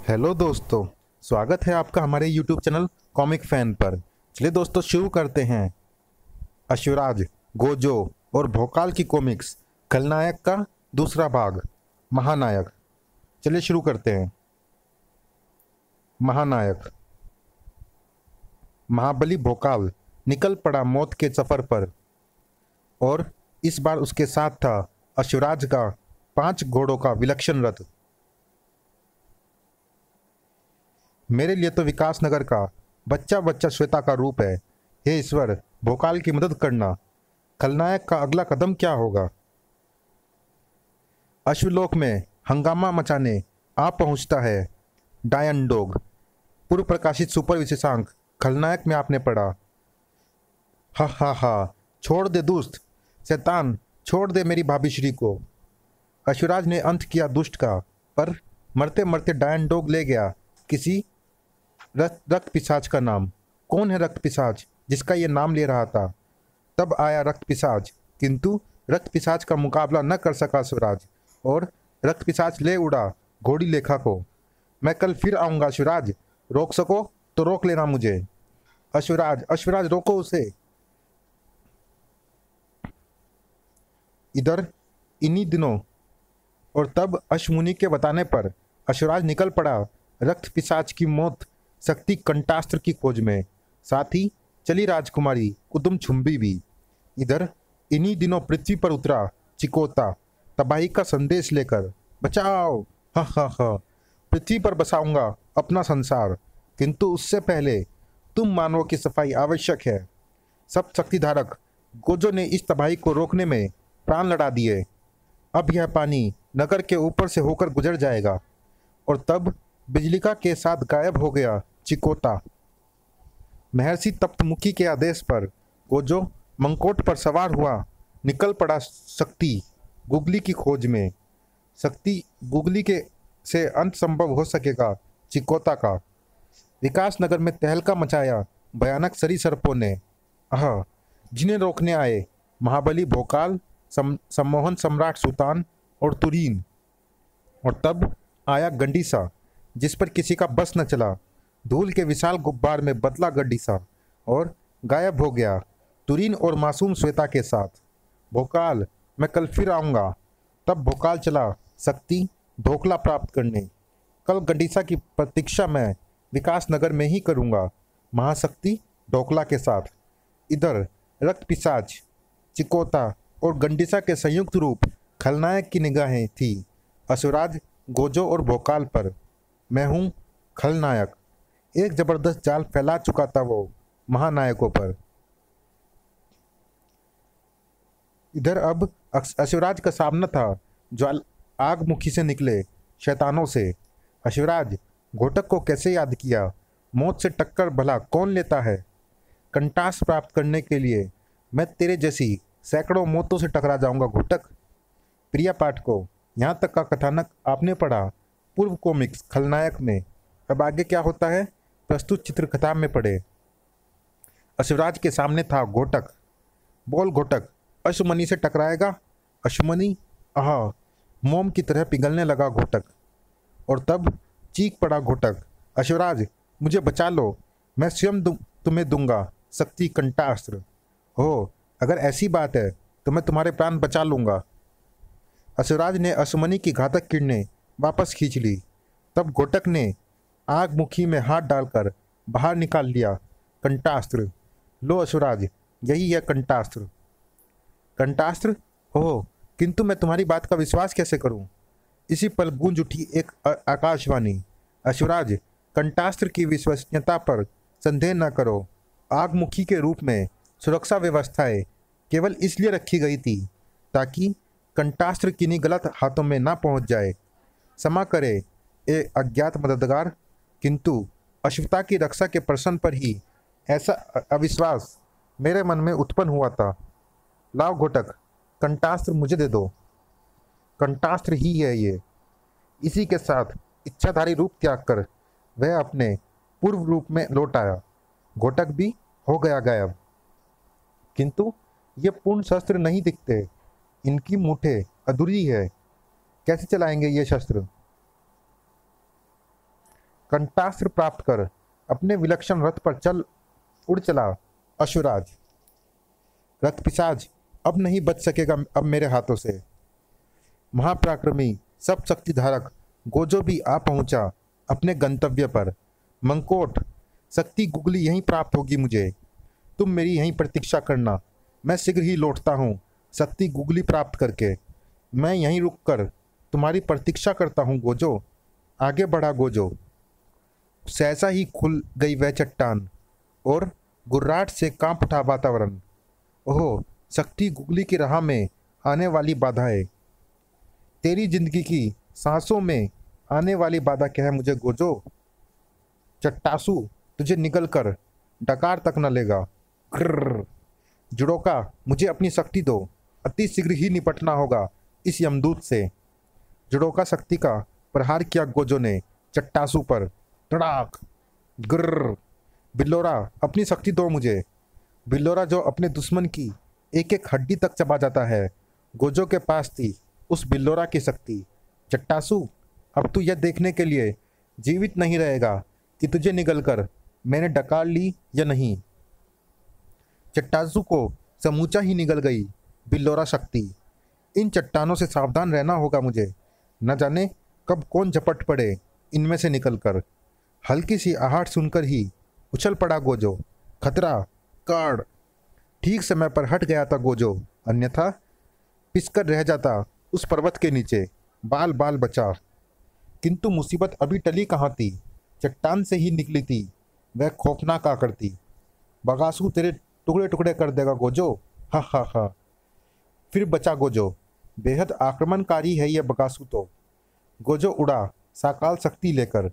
Hello दोस्तों, स्वागत है आपका हमारे यूट्यूब चैनल कॉमिक फैन पर। चलिए दोस्तों शुरू करते हैं अश्वराज, गोजो और भोकाल की कॉमिक्स खलनायक का दूसरा भाग, महानायक। चलिए शुरू करते हैं। महानायक। महाबली भोकाल निकल पड़ा मौत के सफर पर, और इस बार उसके साथ था अश्वराज का 5 घोड़ों का विलक्षण रथ। मेरे लिए तो विकास नगर का बच्चा बच्चा श्वेता का रूप है। हे ईश्वर, भोकाल की मदद करना। खलनायक का अगला कदम क्या होगा? अश्वलोक में हंगामा मचाने आ पहुंचता है डायन डॉग। पूर्व प्रकाशित सुपर विशेषांक खलनायक में आपने पढ़ा। हा हा हा, छोड़ दे दुष्ट शैतान, छोड़ दे मेरी भाभी श्री को। अश्वराज ने अंत किया दुष्ट का, पर मरते मरते डायन डॉग ले गया किसी रक्त पिशाच का नाम। कौन है रक्त पिशाच जिसका ये नाम ले रहा था? तब आया रक्त पिशाच, किंतु रक्त पिशाच का मुकाबला न कर सका स्वराज, और रक्त पिशाच ले उड़ा घोड़ी लेखा को। मैं कल फिर आऊंगा स्वराज, रोक सको तो रोक लेना मुझे। अश्वराज, अश्वराज रोको उसे। इधर इन्हीं दिनों और तब अश्वमुनि के बताने पर अश्वराज निकल पड़ा रक्त पिशाच की मौत शक्ति कंटास्त्र की खोज में। साथ ही चली राजकुमारी कुदुम छुम्बी भी। इधर इन्हीं दिनों पृथ्वी पर उतरा चिकोता तबाही का संदेश लेकर। बचाओ, हा हा हा, पृथ्वी पर बसाऊंगा अपना संसार, किंतु उससे पहले तुम मानवों की सफाई आवश्यक है। सब शक्तिधारक गोजो ने इस तबाही को रोकने में प्राण लड़ा दिए। अब यह पानी नगर के ऊपर से होकर गुजर जाएगा। और तब बिजलिका के साथ गायब हो गया चिकोता। महर्षि तप्तमुखी के आदेश पर गोजो मंकोट पर सवार हुआ निकल पड़ा शक्ति गुगली की खोज में। शक्ति गुगली के से अंत संभव हो सकेगा चिकोता का। विकास नगर में तहलका मचाया भयानक सरी सर्पों ने, जिन्हें रोकने आए महाबली भोकाल, सम्मोहन सम्राट सुल्तान और तुरीन। और तब आया गंडीसा, जिस पर किसी का बस न चला। धूल के विशाल गुब्बार में बदला गंडीसा और गायब हो गया तुरीन और मासूम श्वेता के साथ। भोकाल, मैं कल फिर आऊँगा। तब भोकाल चला शक्ति ढोकला प्राप्त करने। कल गंडीसा की प्रतीक्षा मैं विकास नगर में ही करूँगा, महाशक्ति ढोकला के साथ। इधर रक्त पिशाच, चिकोता और गंडीसा के संयुक्त रूप खलनायक की निगाहें थी अश्वराज, गोजो और भोकाल पर। मैं हूँ खलनायक। एक जबरदस्त जाल फैला चुका था वो महानायकों पर। इधर अब अश्वराज का सामना था ज्वाल आग मुखी से निकले शैतानों से। अश्वराज, घोटक को कैसे याद किया? मौत से टक्कर भला कौन लेता है? कंटास प्राप्त करने के लिए मैं तेरे जैसी सैकड़ों मौतों से टकरा जाऊंगा घोटक। प्रिया पाठकों, यहाँ तक का कथानक आपने पढ़ा पूर्व कॉमिक्स खलनायक में। अब आगे क्या होता है प्रस्तुत चित्रकथा में पढ़े। अश्वराज के सामने था घोटक। बोल घोटक, अश्वमणि से टकराएगा? अश्वमणि, मोम की तरह पिघलने लगा घोटक। और तब चीख पड़ा घोटक, अश्वराज मुझे बचा लो, मैं स्वयं तुम्हें दूंगा शक्ति कंटास्त्र। हो, अगर ऐसी बात है तो मैं तुम्हारे प्राण बचा लूँगा। अश्वराज ने अश्वमणि की घातक किरणें वापस खींच ली। तब घोटक ने आग मुखी में हाथ डालकर बाहर निकाल लिया कंटास्त्र। लो अश्वराज, यही है कंटास्त्र। कंटास्त्र? ओह, किंतु मैं तुम्हारी बात का विश्वास कैसे करूं? इसी पल गूंज उठी एक आकाशवाणी, अश्वराज, कंटास्त्र की विश्वसनीयता पर संदेह न करो। आग मुखी के रूप में सुरक्षा व्यवस्थाएं केवल इसलिए रखी गई थी ताकि कंटास्त्र किन्हीं गलत हाथों में ना पहुंच जाए। क्षमा करे ए अज्ञात मददगार, किंतु अश्वता की रक्षा के प्रश्न पर ही ऐसा अविश्वास मेरे मन में उत्पन्न हुआ था। लाओ घोटक, कंटास्त्र मुझे दे दो। कंटास्त्र ही है ये। इसी के साथ इच्छाधारी रूप त्याग कर वह अपने पूर्व रूप में लौट आया। घोटक भी हो गया गायब। किंतु ये पूर्ण शस्त्र नहीं दिखते, इनकी मुठे अधूरी है। कैसे चलाएंगे ये शस्त्र? कंटास्त्र प्राप्त कर अपने विलक्षण रथ पर उड़ चला अश्वराज। रथ पिशाच अब नहीं बच सकेगा अब मेरे हाथों से। महापराक्रमी सब शक्तिधारक गोजो भी आ पहुंचा अपने गंतव्य पर। मंकोट, शक्ति गुगली यहीं प्राप्त होगी मुझे, तुम मेरी यहीं प्रतीक्षा करना। मैं शीघ्र ही लौटता हूँ शक्ति गुगली प्राप्त करके। मैं यहीं रुककर तुम्हारी प्रतीक्षा करता हूँ गोजो। आगे बढ़ा गोजो। सहसा ही खुल गई वह चट्टान और गुर्राट से कांप उठा वातावरण। ओह, शक्ति गुगली की राह में आने वाली बाधाएं। तेरी जिंदगी की सांसों में आने वाली बाधा क्या है मुझे गोजो? चट्टासू तुझे निगल कर डकार तक न लेगा। ग्रर। जुड़ोका, मुझे अपनी शक्ति दो, अति शीघ्र ही निपटना होगा इस यमदूत से। जुड़ोका शक्ति का प्रहार किया गोजो ने चट्टासू पर। तड़ाक। ग्रर। बिल्लोरा, अपनी शक्ति दो मुझे। बिल्लोरा जो अपने दुश्मन की एक एक हड्डी तक चबा जाता है, गोजो के पास थी उस बिल्लोरा की शक्ति। चट्टासू, अब तू यह देखने के लिए जीवित नहीं रहेगा कि तुझे निगलकर मैंने डकार ली या नहीं। चट्टासू को समूचा ही निगल गई बिल्लोरा शक्ति। इन चट्टानों से सावधान रहना होगा मुझे, न जाने कब कौन झपट पड़े इनमें से निकलकर। हल्की सी आहट सुनकर ही उछल पड़ा गोजो। खतरा, काड़। ठीक समय पर हट गया था गोजो, अन्यथा पिसकर रह जाता उस पर्वत के नीचे, बाल बाल बचा। किंतु मुसीबत अभी टली कहाँ थी, चट्टान से ही निकली थी वह खौफनाक आकृति। बगासू तेरे टुकड़े टुकड़े कर देगा गोजो। हा हा हा। फिर बचा गोजो। बेहद आक्रमणकारी है यह बगासू तो। गोजो उड़ा साकाल शक्ति लेकर।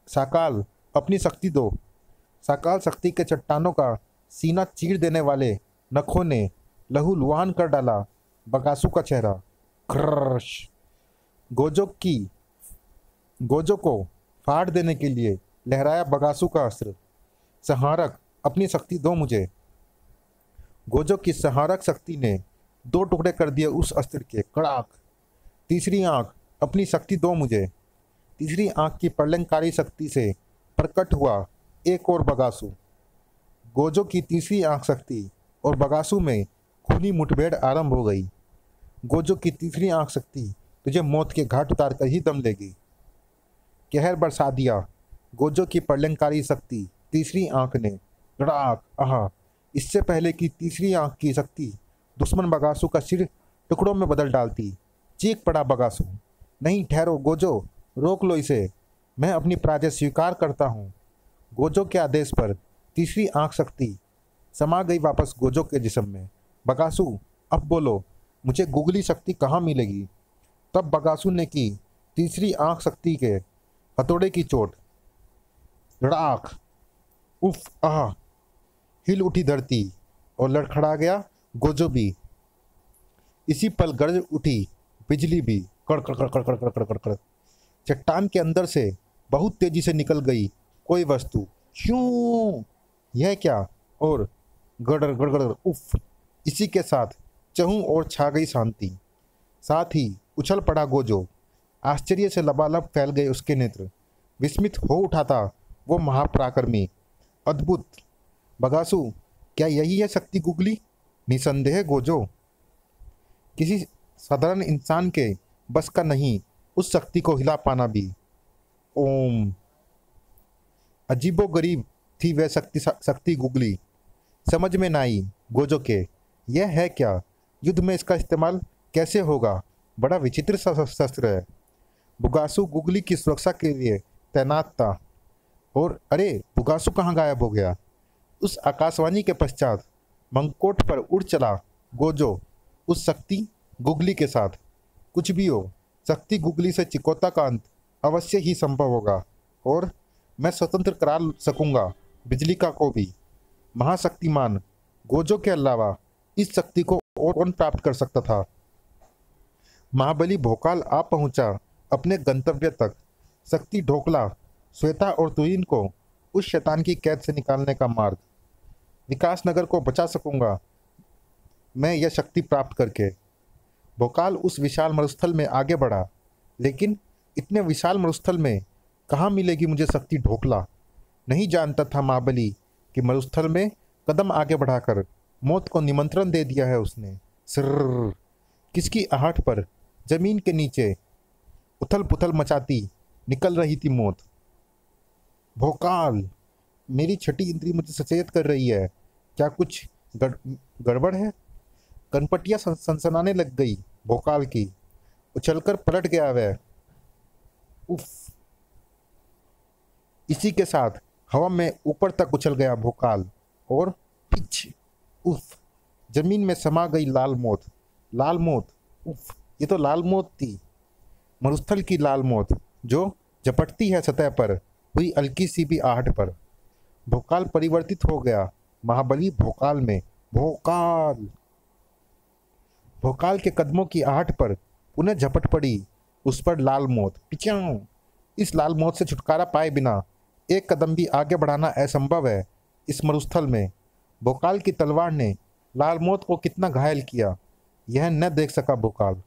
साकाल, अपनी शक्ति दो। साकाल शक्ति के चट्टानों का सीना चीर देने वाले नखों ने लहूलुहान कर डाला बगासू का चेहरा। क्रश। गोजो को फाड़ देने के लिए लहराया बगासू का अस्त्र। संहारक, अपनी शक्ति दो मुझे। गोजो की संहारक शक्ति ने दो टुकड़े कर दिए उस अस्त्र के। कड़ाक। तीसरी आंख, अपनी शक्ति दो मुझे। तीसरी आंख की प्रलयंकारी शक्ति से प्रकट हुआ एक और बगासू। गोजो की तीसरी आंख शक्ति और बगासू में खूनी मुठभेड़ आरंभ हो गई। गोजो की तीसरी आंख शक्ति तुझे मौत के घाट उतार कर ही दम लेगी। कहर बरसा दिया गोजो की प्रलयंकारी शक्ति तीसरी आंख ने। लड़ाक। आहा। इससे पहले कि तीसरी आंख की शक्ति दुश्मन बगासू का सिर टुकड़ों में बदल डालती, चीख पड़ा बगासू। नहीं, ठहरो गोजो, रोक लो इसे। मैं अपनी पराजय स्वीकार करता हूँ। गोजो के आदेश पर तीसरी आंख शक्ति समा गई वापस गोजो के जिस्म में। बगासू, अब बोलो, मुझे गुगली शक्ति कहाँ मिलेगी? तब बगासू ने की तीसरी आंख शक्ति के हथौड़े की चोट। लड़ाक। उफ। आह। हिल उठी धरती और लड़खड़ा गया गोजो भी। इसी पल गरज उठी बिजली भी। कड़ कड़ कड़ कड़ कड़ कड़ कड़ कड़ कड़। चट्टान के अंदर से बहुत तेजी से निकल गई कोई वस्तु। श्यूं। यह क्या? और गड़र गड़गड़। उफ। इसी के साथ चहूं और छा गई शांति। साथ ही उछल पड़ा गोजो। आश्चर्य से लबालब फैल गए उसके नेत्र। विस्मित हो उठा था वो महापराक्रमी। अद्भुत। बगासू, क्या यही है शक्ति गुगली? निसंदेह गोजो, किसी साधारण इंसान के बस का नहीं उस शक्ति को हिला पाना भी। ओम। अजीबो गरीब थी वह शक्ति गुगली। समझ में न आई गोजो के, यह है क्या? युद्ध में इसका इस्तेमाल कैसे होगा? बड़ा विचित्र शस्त्र है। बुगासू गुगली की सुरक्षा के लिए तैनात था। और अरे, बुगासू कहाँ गायब हो गया? उस आकाशवाणी के पश्चात मंकोट पर उड़ चला गोजो उस शक्ति गुगली के साथ। कुछ भी हो, शक्ति गुगली से चिकोता का अंत अवश्य ही संभव होगा और मैं स्वतंत्र करा सकूंगा बिजलिका को भी। महाशक्तिमान गोजो के अलावा इस शक्ति को और कौन प्राप्त कर सकता था? महाबली भोकाल आ पहुंचा अपने गंतव्य तक। शक्ति ढोकला श्वेता और तुरीन को उस शैतान की कैद से निकालने का मार्ग। विकासनगर को बचा सकूंगा मैं यह शक्ति प्राप्त करके। भोकाल उस विशाल मरुस्थल में आगे बढ़ा, लेकिन इतने विशाल मरुस्थल में कहाँ मिलेगी मुझे शक्ति ढोकला। नहीं जानता था महाबली कि मरुस्थल में कदम आगे बढ़ाकर मौत को निमंत्रण दे दिया है उसने। सिर्र किसकी आहट पर जमीन के नीचे उथल पुथल मचाती निकल रही थी मौत। भोकाल, मेरी छठी इंद्री मुझे सचेत कर रही है। क्या कुछ गड़बड़ है? कनपटियां सनसनाने लग गई भोकाल की। उछलकर पलट गया वह। उफ! इसी के साथ हवा में ऊपर तक उछल गया भोकाल और पिच! उफ! जमीन में समा गई लाल मौत। लाल मौत! उफ! ये तो लाल मौत थी, मरुस्थल की लाल मौत, जो झपटती है सतह पर हुई हल्की सी भी आहट पर। भोकाल परिवर्तित हो गया महाबली भोकाल में। भोकाल! भोकाल के कदमों की आहट पर पुनः झपट पड़ी उस पर लाल मौत। पिचाऊ! इस लाल मौत से छुटकारा पाए बिना एक कदम भी आगे बढ़ाना असंभव है इस मरुस्थल में। भोकाल की तलवार ने लाल मौत को कितना घायल किया, यह न देख सका भोकाल।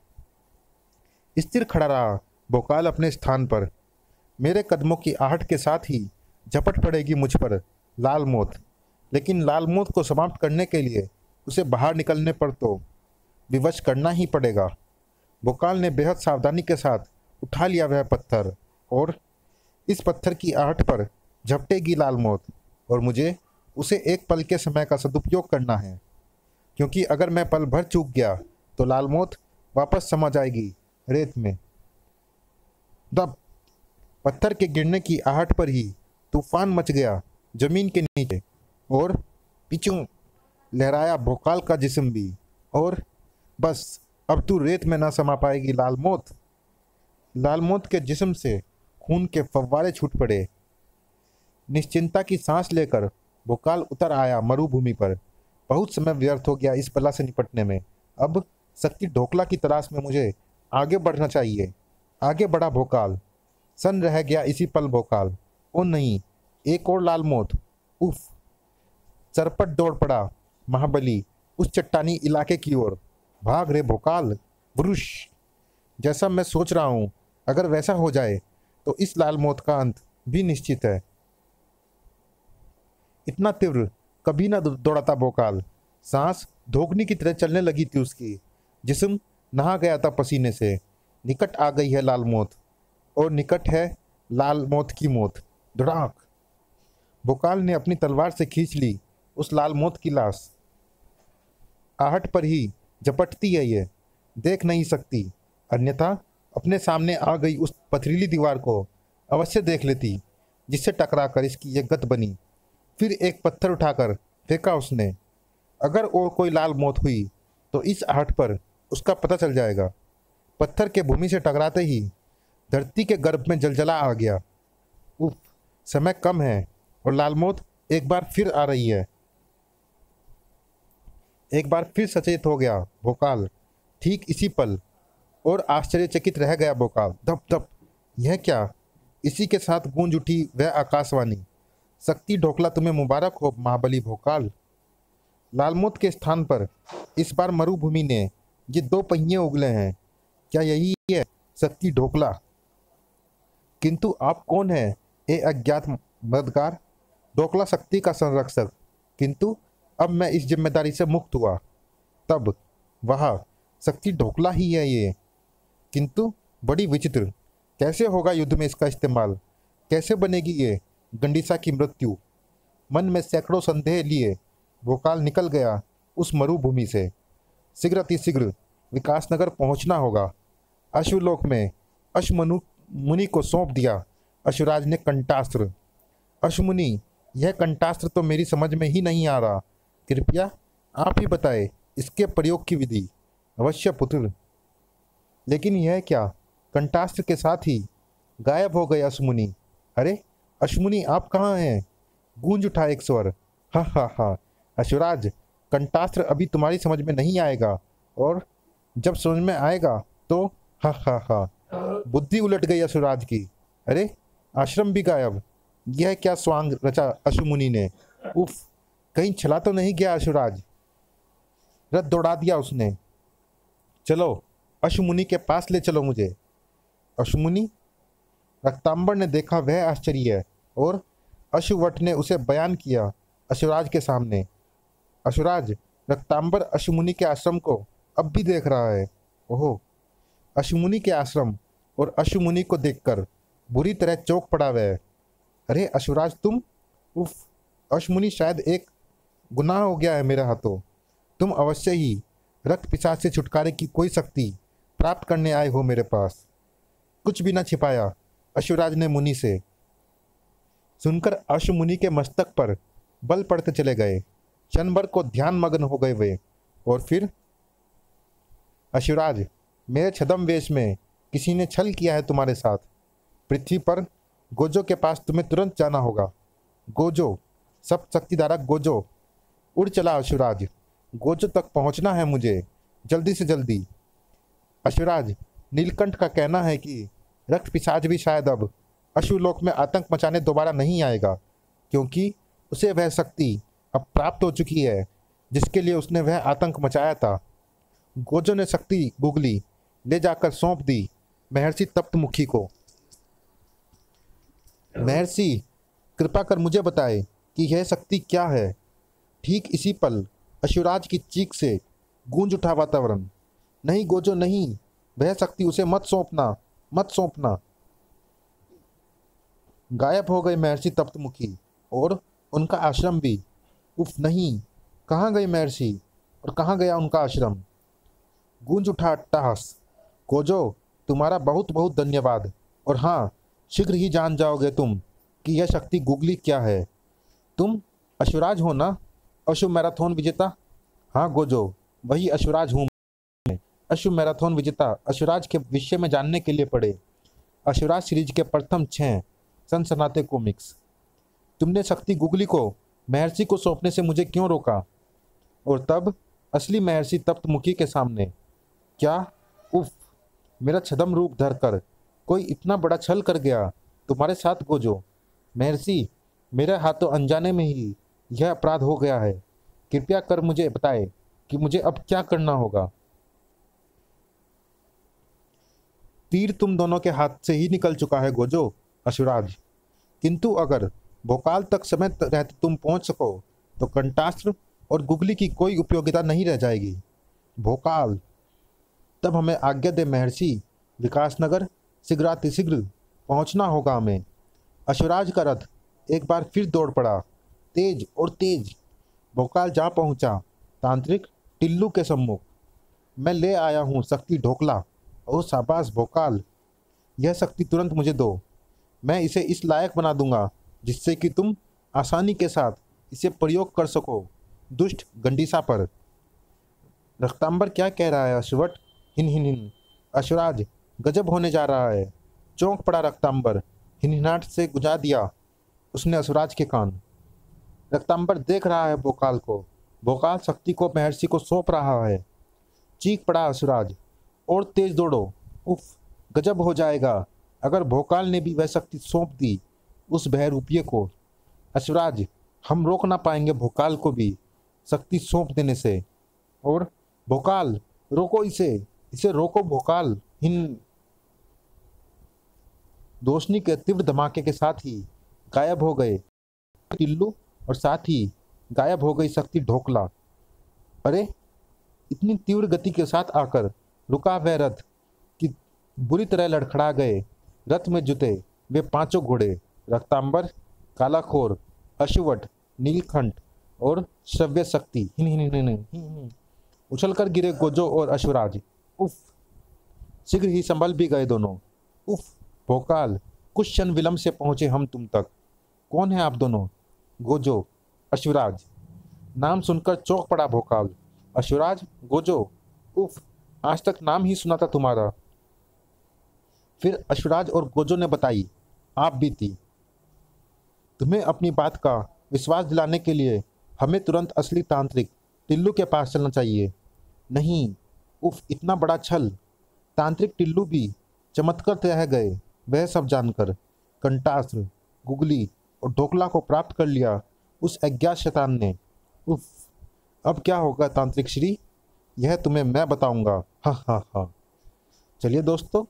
स्थिर खड़ा रहा भोकाल अपने स्थान पर। मेरे कदमों की आहट के साथ ही झपट पड़ेगी मुझ पर लाल मौत, लेकिन लाल मौत को समाप्त करने के लिए उसे बाहर निकलने पर तो विवश करना ही पड़ेगा। भोकाल ने बेहद सावधानी के साथ उठा लिया वह पत्थर, और इस पत्थर की आहट पर झपटेगी लाल मौत, और मुझे उसे एक पल के समय का सदुपयोग करना है, क्योंकि अगर मैं पल भर चूक गया तो लाल मौत वापस समा जाएगी रेत में। दब! पत्थर के गिरने की आहट पर ही तूफान मच गया जमीन के नीचे, और पीछू लहराया भोकाल का जिस्म भी। और बस अब तू रेत में ना समा पाएगी लाल मौत। लाल मौत के जिस्म से खून के फव्वारे छूट पड़े। निश्चिंता की सांस लेकर भोकाल उतर आया मरुभूमि पर। बहुत समय व्यर्थ हो गया इस बला से निपटने में। अब शक्ति ढोकला की तलाश में मुझे आगे बढ़ना चाहिए। आगे बढ़ा भोकाल। सन रह गया इसी पल भोकाल। ओ नहीं, एक और लाल मौत! उफ! चरपट दौड़ पड़ा महाबली उस चट्टानी इलाके की ओर। भाग रे भोकाल! वृश! जैसा मैं सोच रहा हूं, अगर वैसा हो जाए तो इस लाल मौत का अंत भी निश्चित है। इतना तीव्र कभी ना दौड़ा था भोकाल। सांस धोखनी की तरह चलने लगी थी उसकी। जिस्म नहा गया था पसीने से। निकट आ गई है लाल मौत, और निकट है लाल मौत की मौत। धड़ाक! भोकाल ने अपनी तलवार से खींच ली उस लाल मौत की लाश। आहट पर ही झपटती है ये, देख नहीं सकती, अन्यथा अपने सामने आ गई उस पथरीली दीवार को अवश्य देख लेती, जिससे टकराकर इसकी ये गत बनी। फिर एक पत्थर उठाकर फेंका उसने। अगर और कोई लाल मौत हुई तो इस आहट पर उसका पता चल जाएगा। पत्थर के भूमि से टकराते ही धरती के गर्भ में जलजला आ गया। उफ! समय कम है और लाल मौत एक बार फिर आ रही है। एक बार फिर सचेत हो गया भोकाल ठीक इसी पल, और आश्चर्यचकित रह गया भोकाल। धप धप! यह क्या? इसी के साथ गूंज उठी वह आकाशवाणी। शक्ति ढोकला तुम्हें मुबारक हो महाबली भोकाल। लाल मौत के स्थान पर इस बार मरुभूमि ने ये दो पहिए उगले हैं। क्या यही है शक्ति ढोकला? किंतु आप कौन हैं ए अज्ञात मददगार? ढोकला शक्ति का संरक्षक, किंतु अब मैं इस जिम्मेदारी से मुक्त हुआ। तब वह शक्ति ढोकला ही है ये, किंतु बड़ी विचित्र। कैसे होगा युद्ध में इसका इस्तेमाल? कैसे बनेगी ये गंडीसा की मृत्यु? मन में सैकड़ों संदेह लिए भोकाल निकल गया उस मरुभूमि से। शीघ्र अतिशीघ्र विकासनगर पहुंचना होगा। अश्वलोक में अश्वमनु मुनि को सौंप दिया अश्वराज ने कंटास्त्र। अश्वमुनि, यह कंटास्त्र तो मेरी समझ में ही नहीं आ रहा, कृपया आप ही बताएं इसके प्रयोग की विधि। अवश्य पुत्र। लेकिन यह क्या? कंटास्त्र के साथ ही गायब हो गए अश्वमुनि। अरे अश्वमुनि, आप कहाँ हैं? गूंज उठा एक स्वर। हा हा हा! अश्वराज, कंटास्त्र अभी तुम्हारी समझ में नहीं आएगा, और जब समझ में आएगा तो हा हा हा! बुद्धि उलट गई अश्वराज की। अरे आश्रम भी गायब! यह क्या स्वांग रचा अश्वमुनि ने? उफ! कहीं छला तो नहीं गया अश्वराज? रथ दौड़ा दिया उसने। चलो अश्वमुनि के पास ले चलो मुझे। अश्वमुनि? रक्तांबर ने देखा वह आश्चर्य और अशुवट ने उसे बयान किया अश्वराज के सामने। अश्वराज, रक्तांबर अशुमुनि के आश्रम को अब भी देख रहा है। ओह! अशुमुनि के आश्रम और अशुमुनि को देखकर बुरी तरह चौंक पड़ा वह। अरे अश्वराज, तुम? उफ! अशुमुनि, शायद एक गुनाह हो गया है मेरे हाथों। तुम अवश्य ही रक्त पिशाच से छुटकारे की कोई शक्ति प्राप्त करने आए हो मेरे पास। कुछ भी न छिपाया अश्वराज ने मुनि से। सुनकर अशुमुनि के मस्तक पर बल पड़ते चले गए। क्षण भर को ध्यान मग्न हो गए वे। और फिर, अश्वराज, मेरे छद्म वेश में किसी ने छल किया है तुम्हारे साथ। पृथ्वी पर गोजो के पास तुम्हें तुरंत जाना होगा। गोजो, सब शक्तिधारक गोजो। उड़ चला अश्वराज। गोजो तक पहुंचना है मुझे, जल्दी से जल्दी। अश्वराज, नीलकंठ का कहना है कि रक्त पिशाच भी शायद अब अश्वलोक में आतंक मचाने दोबारा नहीं आएगा, क्योंकि उसे वह शक्ति अब प्राप्त हो चुकी है जिसके लिए उसने वह आतंक मचाया था। गोजो ने शक्ति गुगली ले जाकर सौंप दी महर्षि तप्तमुखी को। महर्षि, कृपा कर मुझे बताए कि यह शक्ति क्या है। ठीक इसी पल अश्वराज की चीख से गूंज उठा वातावरण। नहीं गोजो, नहीं, वह शक्ति उसे मत सौंपना, मत सौंपना। गायब हो गए महर्षि तप्तमुखी और उनका आश्रम भी। उफ, नहीं, कहाँ गए महर्षि और कहाँ गया उनका आश्रम? गूंज उठा अट्टहास। गोजो, तुम्हारा बहुत बहुत धन्यवाद। और हाँ, शीघ्र ही जान जाओगे तुम कि यह शक्ति गुगली क्या है। तुम अश्वराज हो ना, अश्व मैराथन विजेता? हाँ गोजो, वही अश्वराज हूँ मैं। अश्व मैराथन विजेता अश्वराज के विषय में जानने के लिए पढ़े अश्वराज सीरीज के प्रथम 6 सनसनाते कॉमिक्स। तुमने शक्ति गुगली को महर्षि को सौंपने से मुझे क्यों रोका? और तब असली महर्षि तप्तमुखी के सामने। क्या? उफ! मेरा छद्म रूप धरकर कोई इतना बड़ा छल कर गया तुम्हारे साथ गोजो। महर्षि, मेरे हाथों अनजाने में ही यह अपराध हो गया है। कृपया कर मुझे बताए कि मुझे अब क्या करना होगा। तीर तुम दोनों के हाथ से ही निकल चुका है गोजो, अश्वराज। किंतु अगर भोकाल तक समय रहते तुम पहुंच सको तो कंटास्त्र और गुगली की कोई उपयोगिता नहीं रह जाएगी। भोकाल, तब हमें आज्ञा दे महर्षि। विकासनगर शीघ्रातिशीघ्र पहुंचना होगा हमें। अश्वराज का रथ एक बार फिर दौड़ पड़ा, तेज और तेज। भोकाल जा पहुंचा तांत्रिक टिल्लू के सम्मुख। मैं ले आया हूँ शक्ति ढोकला। ओह शाबाश भोकाल, यह शक्ति तुरंत मुझे दो। मैं इसे इस लायक बना दूंगा जिससे कि तुम आसानी के साथ इसे प्रयोग कर सको दुष्ट गंडीसा पर। रक्तांबर क्या कह रहा है अश्वट? हिन हिन हिन। अश्वराज, गजब होने जा रहा है। चौंक पड़ा रक्तांबर। हिनहिनाहट से गुजा दिया उसने अश्वराज के कान। रक्तांबर देख रहा है भोकाल को। भोकाल शक्ति को महर्षि को सौंप रहा है। चीख पड़ा अश्वराज, और तेज दौड़ो। उफ, गजब हो जाएगा अगर भोकाल ने भी वह शक्ति सौंप दी उस बहरूपिये को। अश्वराज, हम रोक ना पाएंगे भोकाल को भी शक्ति सौंप देने से। और भोकाल, रोको इसे, इसे रोको भोकाल। हिन। रोशनी के तीव्र धमाके के साथ ही गायब हो गए टिल्लू और साथ ही गायब हो गई शक्ति ढोकला। अरे, इतनी तीव्र गति के साथ आकर रुका वह रथ कि बुरी तरह लड़खड़ा गए रथ में जुटे वे 5 घोड़े। रक्तांबर, कालाखोर, अश्वट, नीलकंठ और श्रव्य शक्ति। हिन हिन हिन हिन हिन। उछलकर गिरे गोजो और अश्वराज। उफ! शीघ्र ही संभल भी गए दोनों। उफ! भोकाल, कुछ क्षण विलंब से पहुंचे हम तुम तक। कौन है आप दोनों? गोजो, अश्वराज। नाम सुनकर चौंक पड़ा भोकाल। अश्वराज, गोजो, उफ! आज तक नाम ही सुना था तुम्हारा। फिर अश्वराज और गोजो ने बताई आप बीती। तुम्हें अपनी बात का विश्वास दिलाने के लिए हमें तुरंत असली तांत्रिक टिल्लू के पास चलना चाहिए। नहीं, उफ, इतना बड़ा छल। तांत्रिक टिल्लू भी चमत्कार रह गए वह सब जानकर। कंटास्त्र, गुगली और ढोकला को प्राप्त कर लिया उस अज्ञात शैतान ने। उफ! अब क्या होगा तांत्रिक श्री, यह तुम्हें मैं बताऊंगा। हा हा हा। चलिए दोस्तों,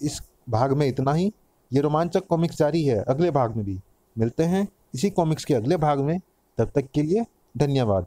इस भाग में इतना ही। ये रोमांचक कॉमिक्स जारी है अगले भाग में भी। मिलते हैं इसी कॉमिक्स के अगले भाग में। तब तक के लिए धन्यवाद।